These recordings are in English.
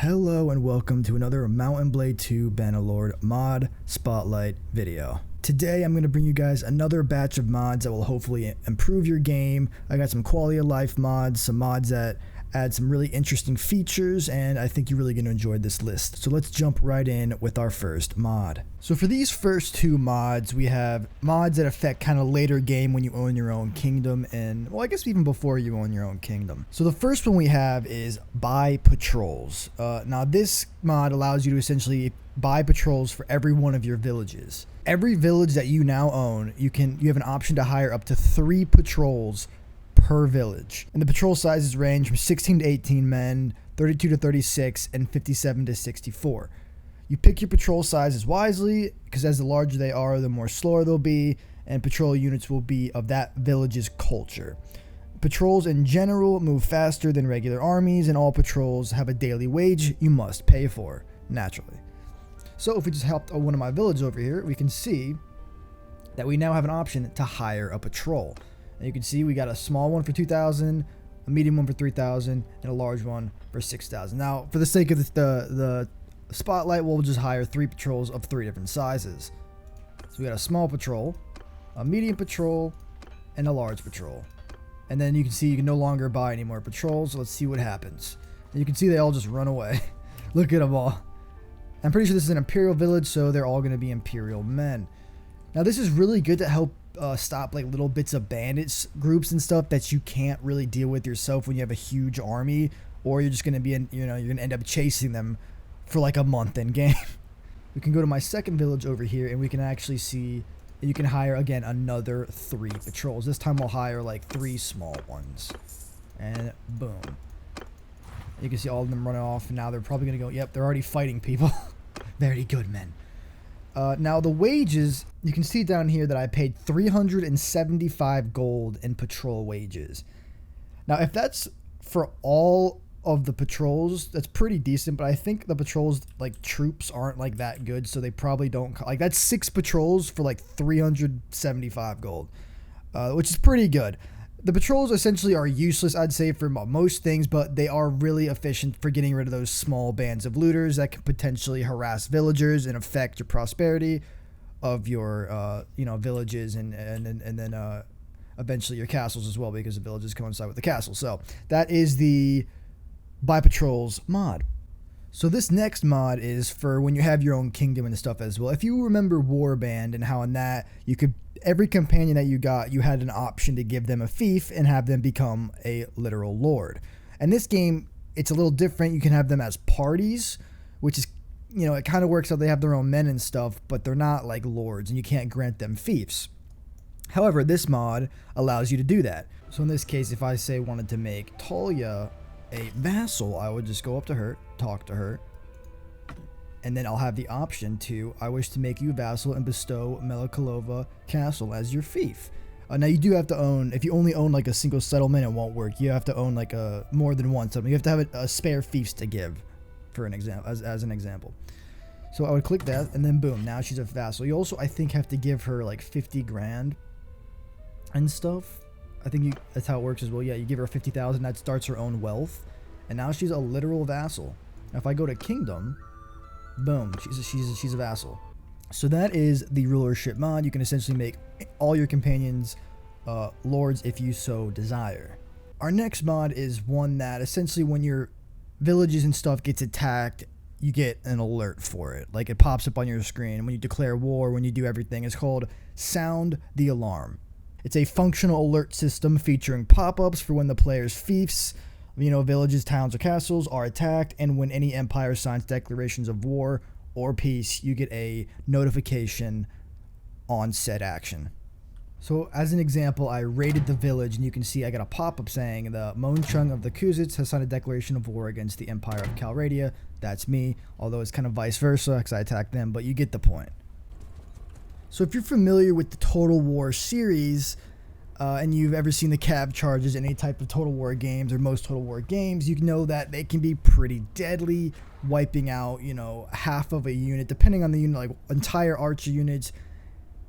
Hello and welcome to another Mountain Blade 2 Bannerlord mod spotlight video. Today I'm going to bring you guys another batch of mods that will hopefully improve your game. I got some quality of life mods, some mods that add some really interesting features, and I think you're really going to enjoy this list. So let's jump right in with our first mod. So for these first two mods, we have mods that affect kind of later game when you own your own kingdom, and well, I guess even before you own your own kingdom. So the first one we have is buy patrols. Now this mod allows you to essentially buy patrols for every one of your villages. Every village that you now own, you have an option to hire up to 3 patrols per village, and the patrol sizes range from 16 to 18 men, 32 to 36, and 57 to 64. You pick your patrol sizes wisely, because as the larger they are, the more slower they'll be, and patrol units will be of that village's culture. Patrols in general move faster than regular armies, and all patrols have a daily wage you must pay for, naturally. So if we just helped one of my villages over here, we can see that we now have an option to hire a patrol. And you can see we got a small one for 2,000, a medium one for 3,000, and a large one for 6,000. Now, for the sake of the spotlight, we'll just hire 3 patrols of 3 different sizes. So we got a small patrol, a medium patrol, and a large patrol. And then you can see you can no longer buy any more patrols. So let's see what happens. And you can see they all just run away. Look at them all. I'm pretty sure this is an Imperial village, so they're all going to be Imperial men. Now, this is really good to help stop like little bits of bandits groups and stuff that you can't really deal with yourself when you have a huge army, or you're just going to be you're going to end up chasing them for like a month in game. We can go to my second village over here, and we can actually see you can hire again another 3 patrols. This time we'll hire like 3 small ones, and boom, you can see all of them running off, and now they're probably going to go, yep, they're already fighting people. Very good men. Now the wages, you can see down here that I paid 375 gold in patrol wages. Now if that's for all of the patrols, that's pretty decent, but I think the patrols, like troops, aren't like that good, so they probably don't, like that's 6 patrols for like 375 gold, which is pretty good. The patrols essentially are useless, I'd say, for most things, but they are really efficient for getting rid of those small bands of looters that can potentially harass villagers and affect your prosperity of your, villages and then eventually your castles as well, because the villages coincide with the castle. So that is the buy patrols mod. So this next mod is for when you have your own kingdom and stuff as well. If you remember Warband and how in that you could, every companion that you got, you had an option to give them a fief and have them become a literal lord. And this game, it's a little different. You can have them as parties, which is, it kind of works out. They have their own men and stuff, but they're not like lords, and you can't grant them fiefs. However, this mod allows you to do that. So in this case, if I say wanted to make Talia a vassal, I would just go up to her, talk to her, and then I'll have the option to, I wish to make you a vassal and bestow Melikalova Castle as your fief. Now you do have to own, if you only own like a single settlement, it won't work. You have to own like more than one settlement. You have to have a spare fiefs to give, for an example, as an example. So I would click that, and then boom, now she's a vassal. You also, I think, have to give her like 50 grand and stuff. I think that's how it works as well. Yeah, you give her 50,000, that starts her own wealth, and now she's a literal vassal. Now if I go to kingdom, boom, she's a vassal. So that is the rulership mod. You can essentially make all your companions lords if you so desire. Our next mod is one that essentially when your villages and stuff gets attacked, you get an alert for it. Like it pops up on your screen when you declare war, when you do everything. It's called Sound the Alarm. It's a functional alert system featuring pop-ups for when the player's fiefs, villages, towns, or castles are attacked, and when any empire signs declarations of war or peace, you get a notification on said action. So as an example, I raided the village, and you can see I got a pop-up saying the Monchung of the Kuzits has signed a declaration of war against the Empire of Calradia. That's me, although it's kind of vice versa because I attacked them, but you get the point. So if you're familiar with the Total War series, and you've ever seen the cav charges in any type of Total War games or most Total War games, you know that they can be pretty deadly, wiping out, half of a unit, depending on the unit, like entire archer units,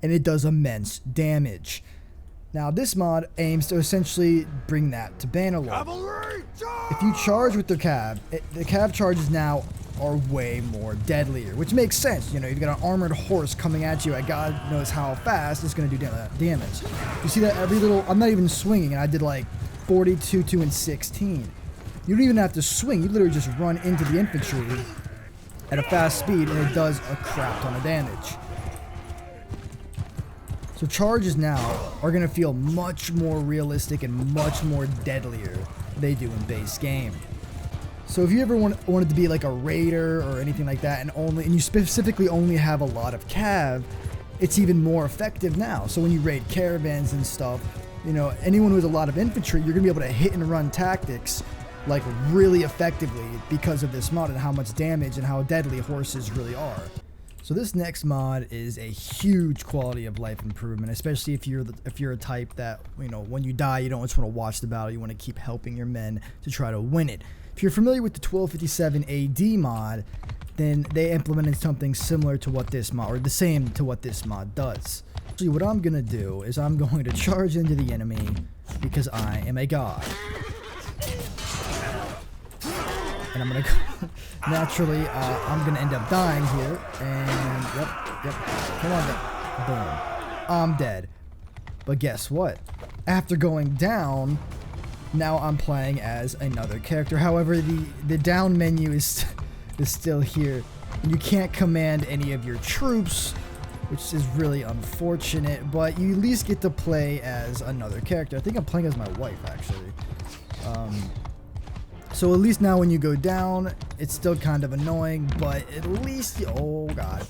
and it does immense damage. Now this mod aims to essentially bring that to Bannerlord. Cavalry, If you charge with the cav charges now are way more deadlier, which makes sense. You know, you've got an armored horse coming at you at God knows how fast it's going to do damage. You see that every little, I'm not even swinging, and I did like 42, 2, and 16. You don't even have to swing. You literally just run into the infantry at a fast speed, and it does a crap ton of damage. So charges now are going to feel much more realistic and much more deadlier than they do in base game. So if you ever wanted to be like a raider or anything like that, and you specifically only have a lot of cav, it's even more effective now. So when you raid caravans and stuff, you know, anyone who has a lot of infantry, you're going to be able to hit and run tactics like really effectively because of this mod and how much damage and how deadly horses really are. So this next mod is a huge quality of life improvement, especially if you're a type that, you know, when you die, you don't just want to watch the battle, you want to keep helping your men to try to win it. If you're familiar with the 1257 AD mod, then they implemented something similar to what this mod, or the same to what this mod does. Actually, what I'm going to do is I'm going to charge into the enemy because I am a god. And I'm going to naturally, I'm going to end up dying here. And, yep. Come on, boom. I'm dead. But guess what? After going down, now I'm playing as another character. However, the down menu is still here. And you can't command any of your troops, which is really unfortunate. But you at least get to play as another character. I think I'm playing as my wife, actually. So at least now when you go down, it's still kind of annoying, but at least, oh god.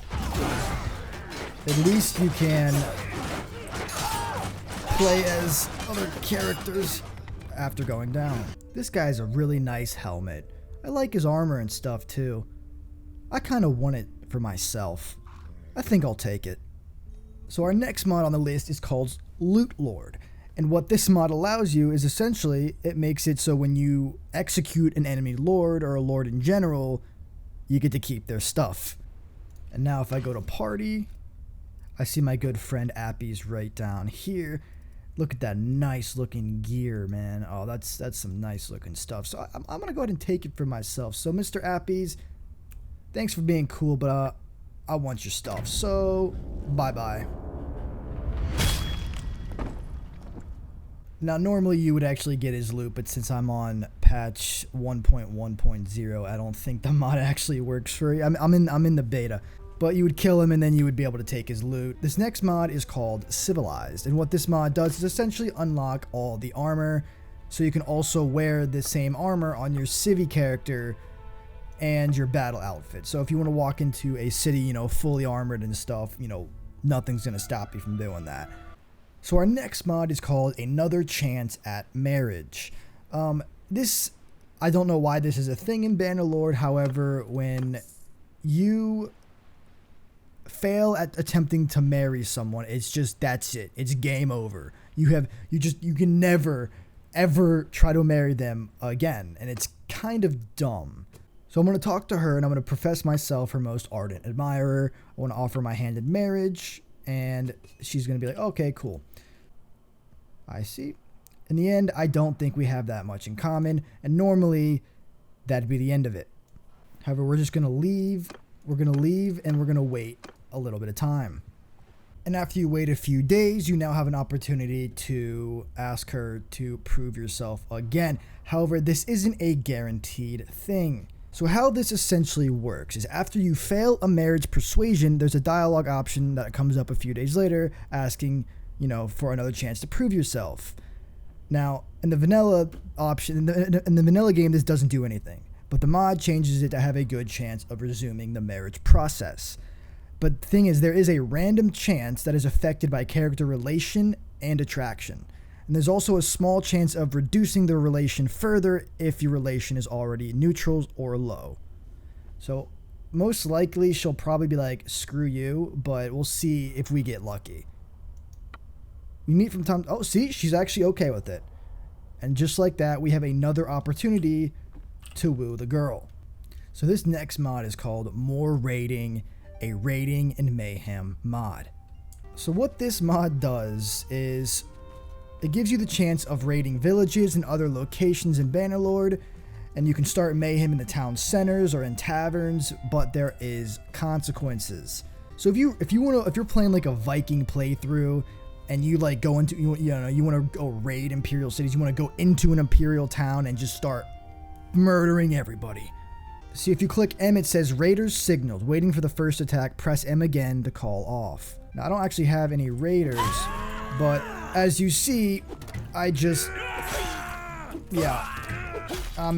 At least you can play as other characters after going down. This guy's a really nice helmet. I like his armor and stuff too. I kind of want it for myself. I think I'll take it. So our next mod on the list is called Loot Lord. And what this mod allows you is essentially, it makes it so when you execute an enemy lord or a lord in general, you get to keep their stuff. And now if I go to party, I see my good friend Appy's right down here. Look at that nice looking gear, man. Oh, that's some nice looking stuff. So I'm going to go ahead and take it for myself. So Mr. Appy's, thanks for being cool, but I want your stuff. So bye-bye. Now, normally you would actually get his loot, but since I'm on patch 1.1.0, I don't think the mod actually works for you. I'm in the beta, but you would kill him and then you would be able to take his loot. This next mod is called Civilized, and what this mod does is essentially unlock all the armor, so you can also wear the same armor on your civvy character and your battle outfit. So if you want to walk into a city, you know, fully armored and stuff, you know, nothing's going to stop you from doing that. So our next mod is called Another Chance at Marriage. This, I don't know why this is a thing in Bannerlord. However, when you fail at attempting to marry someone, it's just, that's it. It's game over. You can never, ever try to marry them again. And it's kind of dumb. So I'm going to talk to her and I'm going to profess myself her most ardent admirer. I want to offer my hand in marriage. And she's going to be like, okay, cool. I see. In the end, I don't think we have that much in common. And normally, that'd be the end of it. However, we're just going to leave. We're going to leave and we're going to wait a little bit of time. And after you wait a few days, you now have an opportunity to ask her to prove yourself again. However, this isn't a guaranteed thing. So how this essentially works is after you fail a marriage persuasion, there's a dialogue option that comes up a few days later asking, you know, for another chance to prove yourself. Now, in the vanilla option, in the vanilla game, this doesn't do anything, but the mod changes it to have a good chance of resuming the marriage process. But the thing is, there is a random chance that is affected by character relation and attraction. And there's also a small chance of reducing the relation further if your relation is already neutral or low. So most likely she'll probably be like, screw you, but we'll see if we get lucky. We meet from time. Oh, see, she's actually okay with it. And just like that, we have another opportunity to woo the girl. So this next mod is called More Raiding, a raiding and mayhem mod. So what this mod does is, It gives you the chance of raiding villages and other locations in Bannerlord, and you can start mayhem in the town centers or in taverns, but there is consequences. So if you're playing like a Viking playthrough and you like go into you want to go raid imperial cities, you want to go into an imperial town and just start murdering everybody. See, if you click M, it says Raiders signaled, waiting for the first attack. Press M again to call off. Now I don't actually have any raiders, but as you see, I'm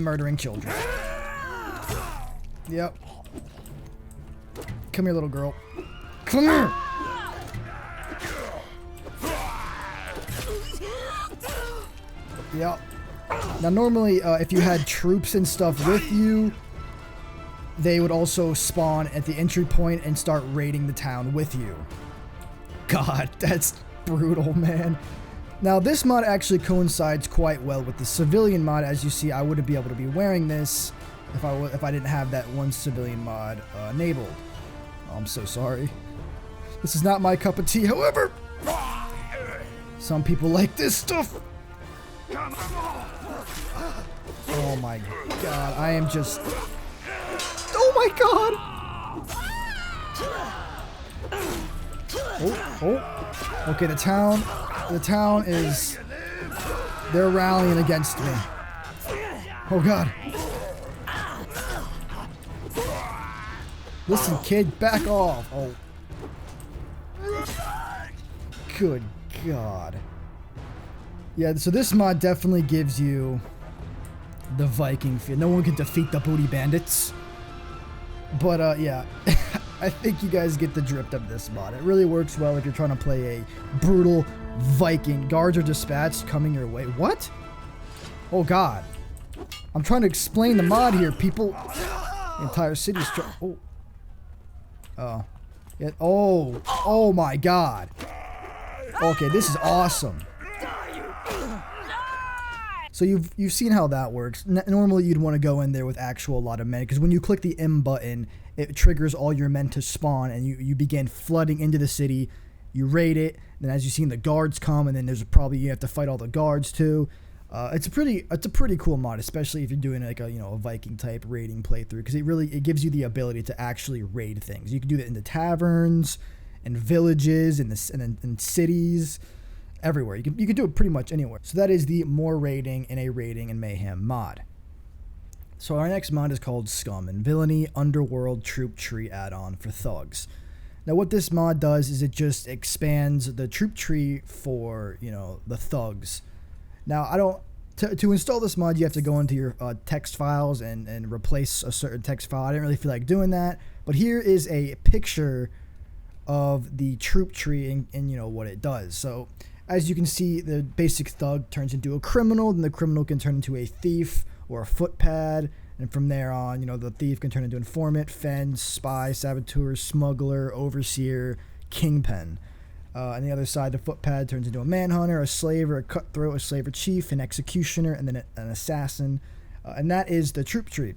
murdering children. Yep. Come here, little girl. Come here! Yep. Now normally, if you had troops and stuff with you, they would also spawn at the entry point and start raiding the town with you. God, that's brutal, man. Now this mod actually coincides quite well with the civilian mod. As you see, I wouldn't be able to be wearing this if I didn't have that one civilian mod enabled. Oh, I'm so sorry. This is not my cup of tea, however. Some people like this stuff. Oh my god, I am just... Oh my god! Oh. Okay, the town is... They're rallying against me. Oh god. Listen, kid, back off. Oh. Good god. Yeah, so this mod definitely gives you the Viking feel. No one can defeat the booty bandits. But, yeah. I think you guys get the drift of this mod. It really works well if you're trying to play a brutal Viking. Guards are dispatched coming your way. What? Oh, God. I'm trying to explain the mod here, people. The entire city's... Oh. Oh. Yeah. Oh. Oh, my God. Okay, this is awesome. So you've seen how that works. Normally you'd want to go in there with actual lot of men, because when you click the M button, it triggers all your men to spawn, and you begin flooding into the city. You raid it, then as you've seen, the guards come, and then you have to fight all the guards too. It's a pretty cool mod, especially if you're doing like a Viking type raiding playthrough, because it gives you the ability to actually raid things. You can do that in the taverns, and villages, and in cities. Everywhere. You can do it pretty much anywhere. So that is the more raiding in a raiding and mayhem mod. So our next mod is called Scum and Villainy Underworld Troop Tree add-on for thugs. Now what this mod does is it just expands the troop tree for, the thugs. Now to install this mod, you have to go into your text files and replace a certain text file. I didn't really feel like doing that, but here is a picture of the troop tree and what it does. So as you can see, the basic thug turns into a criminal, then the criminal can turn into a thief or a footpad, and from there on, the thief can turn into informant, fence, spy, saboteur, smuggler, overseer, kingpin. On the other side, the footpad turns into a manhunter, a slaver, a cutthroat, a slaver chief, an executioner, and then an assassin. And that is the troop tree.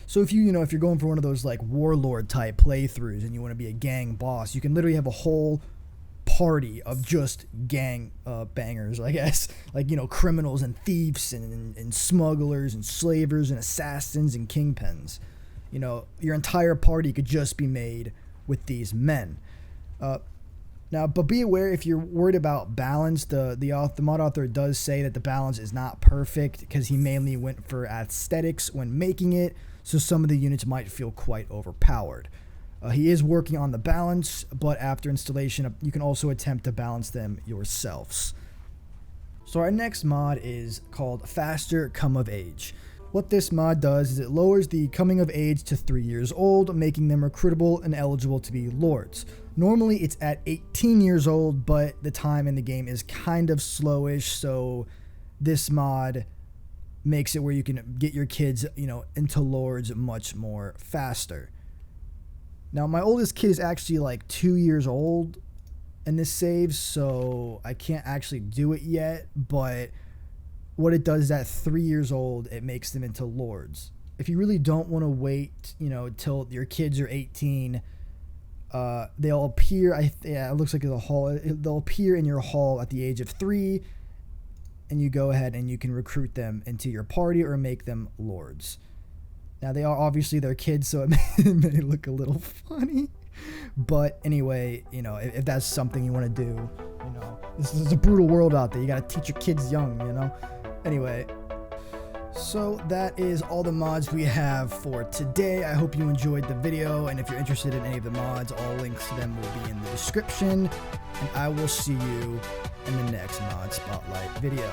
So if you're going for one of those like warlord type playthroughs and you want to be a gang boss, you can literally have a whole party of just gang bangers, I guess, like criminals and thieves and smugglers and slavers and assassins and kingpins. Your entire party could just be made with these men. Now, but be aware, if you're worried about balance, the mod author does say that the balance is not perfect because he mainly went for aesthetics when making it, so some of the units might feel quite overpowered. He is working on the balance, but after installation, you can also attempt to balance them yourselves. So our next mod is called Faster Come of Age. What this mod does is it lowers the coming of age to 3 years old, making them recruitable and eligible to be lords. Normally it's at 18 years old, but the time in the game is kind of slowish, so this mod makes it where you can get your kids, into lords much more faster. Now, my oldest kid is actually like 2 years old in this save, so I can't actually do it yet, but what it does is at 3 years old, it makes them into lords. If you really don't want to wait, till your kids are 18, they'll appear, it looks like they'll appear in your hall at the age of 3, and you go ahead and you can recruit them into your party or make them lords. Now they are obviously they're kids, so it may look a little funny, but anyway, you know, if that's something you want to do, you know, this is a brutal world out there. You got to teach your kids young, you know. Anyway, so that is all the mods we have for today. I hope you enjoyed the video, and if you're interested in any of the mods, all links to them will be in the description, and I will see you in the next mod spotlight video.